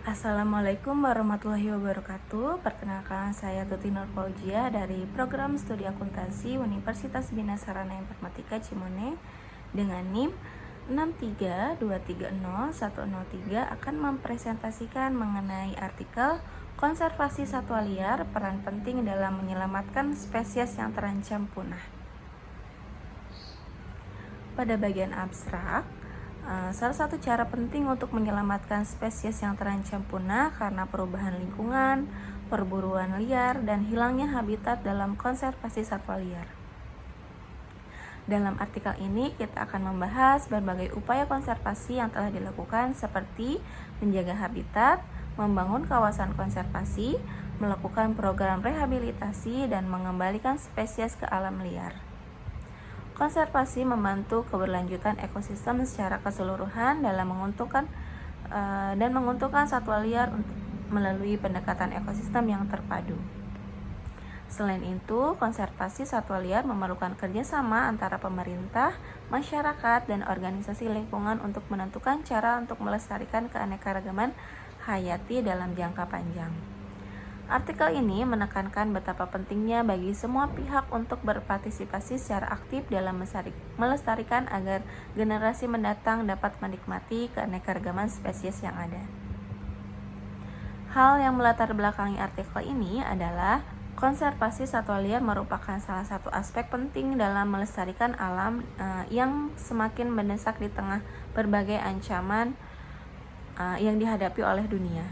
Assalamualaikum warahmatullahi wabarakatuh. Perkenalkan, saya Tuti Nur Fauzia dari Program Studi Akuntansi Universitas Bina Sarana Informatika Cimone dengan NIM 632301003 akan mempresentasikan mengenai artikel konservasi satwa liar, peran penting dalam menyelamatkan spesies yang terancam punah. Pada bagian abstrak, salah satu cara penting untuk menyelamatkan spesies yang terancam punah karena perubahan lingkungan, perburuan liar, dan hilangnya habitat dalam konservasi satwa liar. Dalam artikel ini kita akan membahas berbagai upaya konservasi yang telah dilakukan seperti menjaga habitat, membangun kawasan konservasi, melakukan program rehabilitasi, dan mengembalikan spesies ke alam liar. Konservasi membantu keberlanjutan ekosistem secara keseluruhan dalam menguntungkan satwa liar melalui pendekatan ekosistem yang terpadu. Selain itu, konservasi satwa liar memerlukan kerjasama antara pemerintah, masyarakat, dan organisasi lingkungan untuk menentukan cara untuk melestarikan keanekaragaman hayati dalam jangka panjang. Artikel ini menekankan betapa pentingnya bagi semua pihak untuk berpartisipasi secara aktif dalam melestarikan agar generasi mendatang dapat menikmati keanekaragaman spesies yang ada. Hal yang melatar belakangi artikel ini adalah konservasi satwa liar merupakan salah satu aspek penting dalam melestarikan alam yang semakin mendesak di tengah berbagai ancaman yang dihadapi oleh dunia.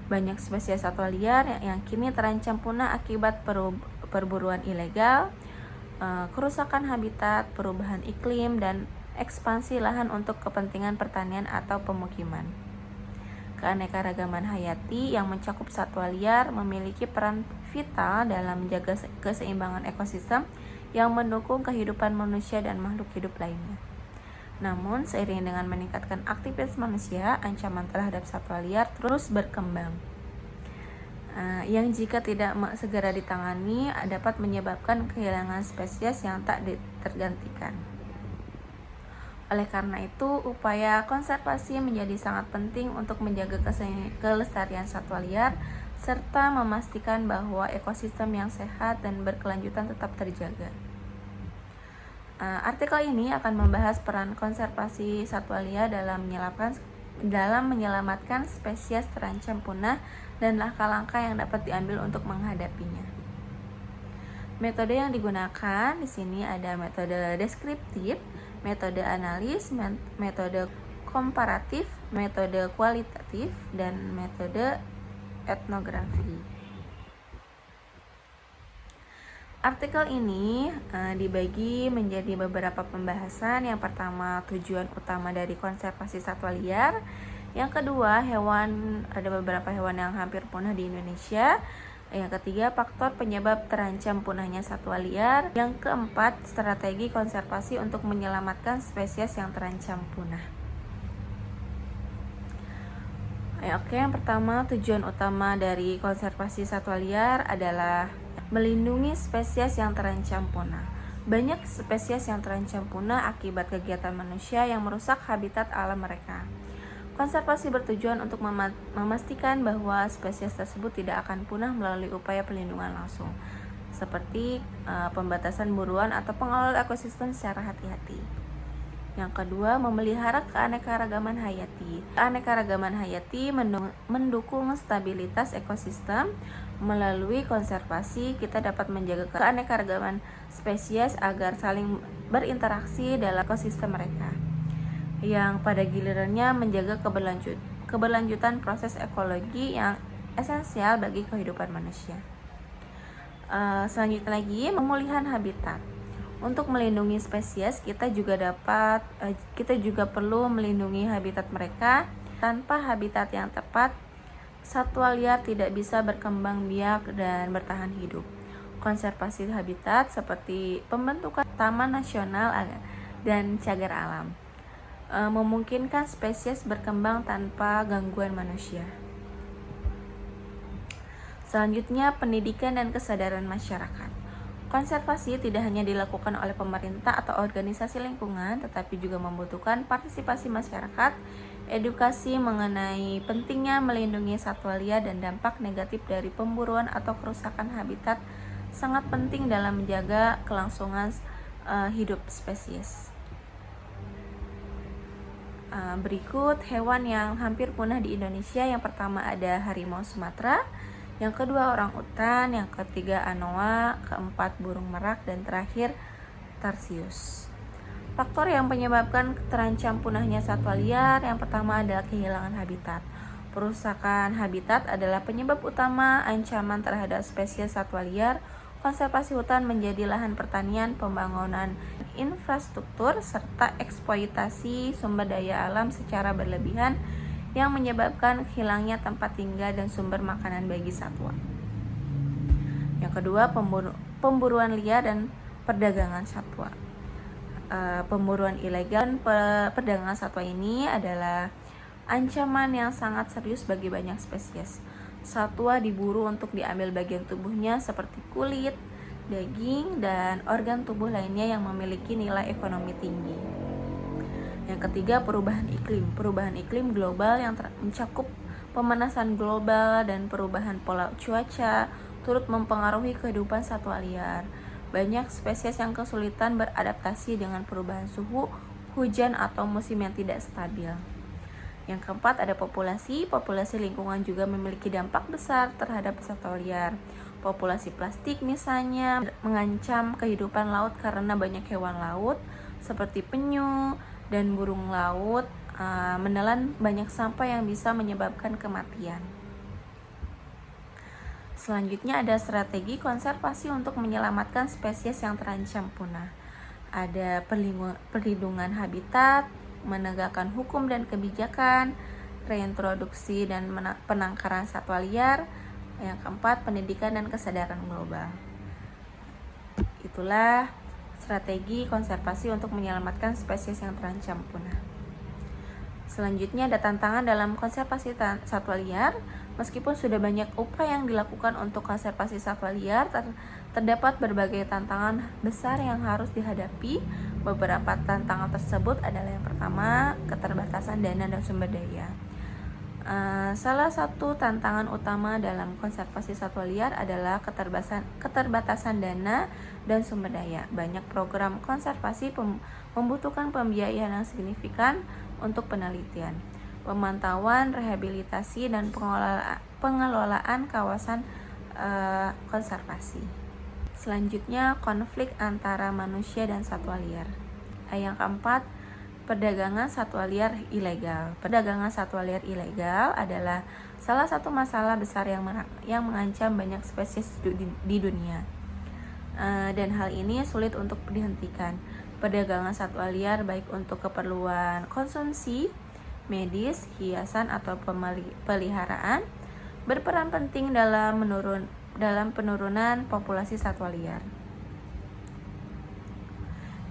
Banyak spesies satwa liar yang kini terancam punah akibat perburuan ilegal, kerusakan habitat, perubahan iklim, dan ekspansi lahan untuk kepentingan pertanian atau pemukiman. Keanekaragaman hayati yang mencakup satwa liar memiliki peran vital dalam menjaga keseimbangan ekosistem yang mendukung kehidupan manusia dan makhluk hidup lainnya. Namun, seiring dengan meningkatkan aktivitas manusia, ancaman terhadap satwa liar terus berkembang. Yang jika tidak segera ditangani dapat menyebabkan kehilangan spesies yang tak tergantikan. Oleh karena itu, upaya konservasi menjadi sangat penting untuk menjaga kelestarian satwa liar serta memastikan bahwa ekosistem yang sehat dan berkelanjutan tetap terjaga. Artikel ini akan membahas peran konservasi satwa liar dalam menyelamatkan spesies terancam punah dan langkah-langkah yang dapat diambil untuk menghadapinya. Metode yang digunakan di sini ada metode deskriptif, metode analis, metode komparatif, metode kualitatif, dan metode etnografi. Artikel ini dibagi menjadi beberapa pembahasan. Yang pertama, tujuan utama dari konservasi satwa liar. Yang kedua, ada beberapa hewan yang hampir punah di Indonesia. Yang ketiga, faktor penyebab terancam punahnya satwa liar. Yang keempat, strategi konservasi untuk menyelamatkan spesies yang terancam punah. Oke, yang pertama, tujuan utama dari konservasi satwa liar adalah melindungi spesies yang terancam punah. Banyak spesies yang terancam punah akibat kegiatan manusia yang merusak habitat alam mereka. Konservasi bertujuan untuk memastikan bahwa spesies tersebut tidak akan punah melalui upaya pelindungan langsung, seperti pembatasan buruan atau pengelolaan ekosistem secara hati-hati. Yang kedua, memelihara keanekaragaman hayati. Keanekaragaman hayati mendukung stabilitas ekosistem. Melalui konservasi, kita dapat menjaga keanekaragaman spesies agar saling berinteraksi dalam ekosistem mereka, yang pada gilirannya menjaga keberlanjutan proses ekologi yang esensial bagi kehidupan manusia. Selanjutnya lagi, pemulihan habitat. Untuk melindungi spesies, kita juga perlu melindungi habitat mereka. Tanpa habitat yang tepat, satwa liar tidak bisa berkembang biak dan bertahan hidup. Konservasi habitat seperti pembentukan taman nasional dan cagar alam memungkinkan spesies berkembang tanpa gangguan manusia. Selanjutnya, pendidikan dan kesadaran masyarakat. Konservasi tidak hanya dilakukan oleh pemerintah atau organisasi lingkungan, tetapi juga membutuhkan partisipasi masyarakat Edukasi mengenai pentingnya melindungi satwa liar dan dampak negatif dari pemburuan atau kerusakan habitat sangat penting dalam menjaga kelangsungan hidup spesies. Berikut hewan yang hampir punah di Indonesia. Yang pertama ada harimau Sumatera, yang kedua orangutan, yang ketiga anoa, keempat burung merak, dan terakhir tarsius. Faktor yang menyebabkan terancam punahnya satwa liar yang pertama adalah kehilangan habitat. Perusakan habitat adalah penyebab utama ancaman terhadap spesies satwa liar. Konservasi hutan menjadi lahan pertanian, pembangunan infrastruktur, serta eksploitasi sumber daya alam secara berlebihan yang menyebabkan hilangnya tempat tinggal dan sumber makanan bagi satwa. Yang kedua, pemburuan liar dan perdagangan satwa. Pemburuan ilegal dan perdagangan satwa ini adalah ancaman yang sangat serius bagi banyak spesies. Satwa diburu untuk diambil bagian tubuhnya seperti kulit, daging, dan organ tubuh lainnya yang memiliki nilai ekonomi tinggi. Yang ketiga, perubahan iklim. Perubahan iklim global yang mencakup pemanasan global dan perubahan pola cuaca turut mempengaruhi kehidupan satwa liar. Banyak spesies yang kesulitan beradaptasi dengan perubahan suhu, hujan, atau musim yang tidak stabil. Yang keempat ada populasi. Populasi lingkungan juga memiliki dampak besar terhadap satwa liar. Populasi plastik misalnya mengancam kehidupan laut karena banyak hewan laut seperti penyu dan burung laut menelan banyak sampah yang bisa menyebabkan kematian. Selanjutnya ada strategi konservasi untuk menyelamatkan spesies yang terancam punah. Ada perlindungan habitat, menegakkan hukum dan kebijakan, reintroduksi dan penangkaran satwa liar. Yang keempat, pendidikan dan kesadaran global. Itulah strategi konservasi untuk menyelamatkan spesies yang terancam punah. Selanjutnya ada tantangan dalam konservasi satwa liar. Meskipun sudah banyak upaya yang dilakukan untuk konservasi satwa liar, terdapat berbagai tantangan besar yang harus dihadapi. Beberapa tantangan tersebut adalah yang pertama, keterbatasan dana dan sumber daya. Salah satu tantangan utama dalam konservasi satwa liar adalah keterbatasan dana dan sumber daya. Banyak program konservasi membutuhkan pembiayaan yang signifikan untuk penelitian, pemantauan, rehabilitasi, dan pengelolaan kawasan konservasi. Selanjutnya, konflik antara manusia dan satwa liar. Yang keempat, perdagangan satwa liar ilegal. Perdagangan satwa liar ilegal adalah salah satu masalah besar yang mengancam banyak spesies di dunia. Dan hal ini sulit untuk dihentikan. Perdagangan satwa liar baik untuk keperluan konsumsi, medis, hiasan, atau peliharaan berperan penting dalam penurunan populasi satwa liar.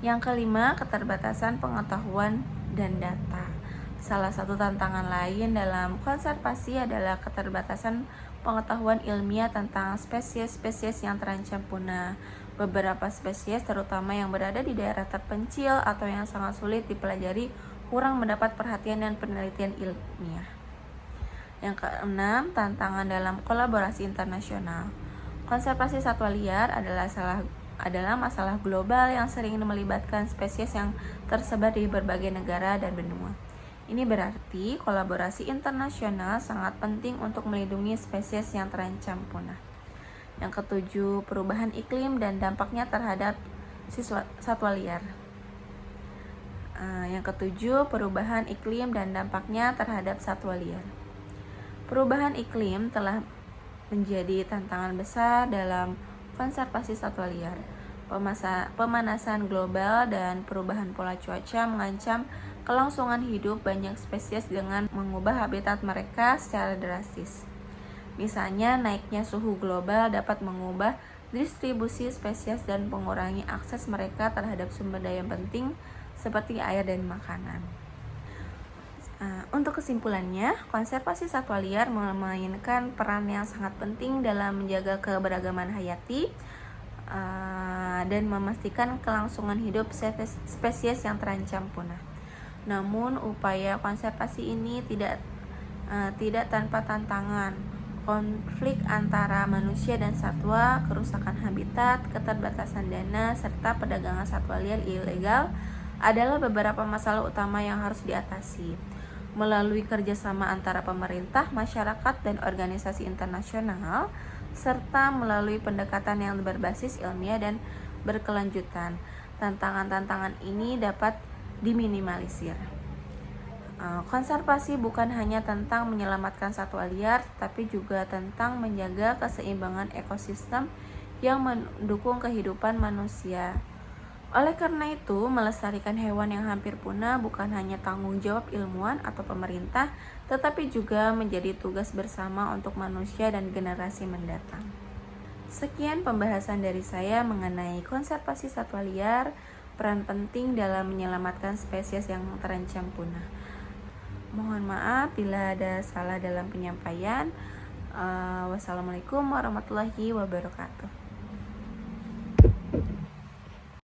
Yang kelima, keterbatasan pengetahuan dan data. Salah satu tantangan lain dalam konservasi adalah keterbatasan pengetahuan ilmiah tentang spesies-spesies yang terancam punah. Beberapa spesies, terutama yang berada di daerah terpencil atau yang sangat sulit dipelajari, kurang mendapat perhatian dan penelitian ilmiah. Yang keenam, tantangan dalam kolaborasi internasional. Konservasi satwa liar adalah masalah global yang sering melibatkan spesies yang tersebar di berbagai negara dan benua. Ini berarti kolaborasi internasional sangat penting untuk melindungi spesies yang terancam punah. Yang ketujuh, perubahan iklim dan dampaknya terhadap satwa liar. Yang ketujuh, perubahan iklim dan dampaknya terhadap satwa liar. Perubahan iklim telah menjadi tantangan besar dalam konservasi satwa liar. Pemanasan global dan perubahan pola cuaca mengancam kelangsungan hidup banyak spesies dengan mengubah habitat mereka secara drastis. Misalnya, naiknya suhu global dapat mengubah distribusi spesies dan mengurangi akses mereka terhadap sumber daya penting seperti air dan makanan. Untuk kesimpulannya, konservasi satwa liar memainkan peran yang sangat penting dalam menjaga keberagaman hayati dan memastikan kelangsungan hidup spesies yang terancam punah. Namun upaya konservasi ini tidak tanpa tantangan. Konflik antara manusia dan satwa, kerusakan habitat, keterbatasan dana, serta perdagangan satwa liar ilegal adalah beberapa masalah utama yang harus diatasi. Melalui kerjasama antara pemerintah, masyarakat, dan organisasi internasional, serta melalui pendekatan yang berbasis ilmiah dan berkelanjutan, tantangan-tantangan ini dapat diminimalisir. Konservasi bukan hanya tentang menyelamatkan satwa liar, tapi juga tentang menjaga keseimbangan ekosistem yang mendukung kehidupan manusia. Oleh karena itu, melestarikan hewan yang hampir punah bukan hanya tanggung jawab ilmuwan atau pemerintah, tetapi juga menjadi tugas bersama untuk manusia dan generasi mendatang. Sekian pembahasan dari saya mengenai konservasi satwa liar, peran penting dalam menyelamatkan spesies yang terancam punah. Mohon maaf bila ada salah dalam penyampaian. Wassalamualaikum warahmatullahi wabarakatuh.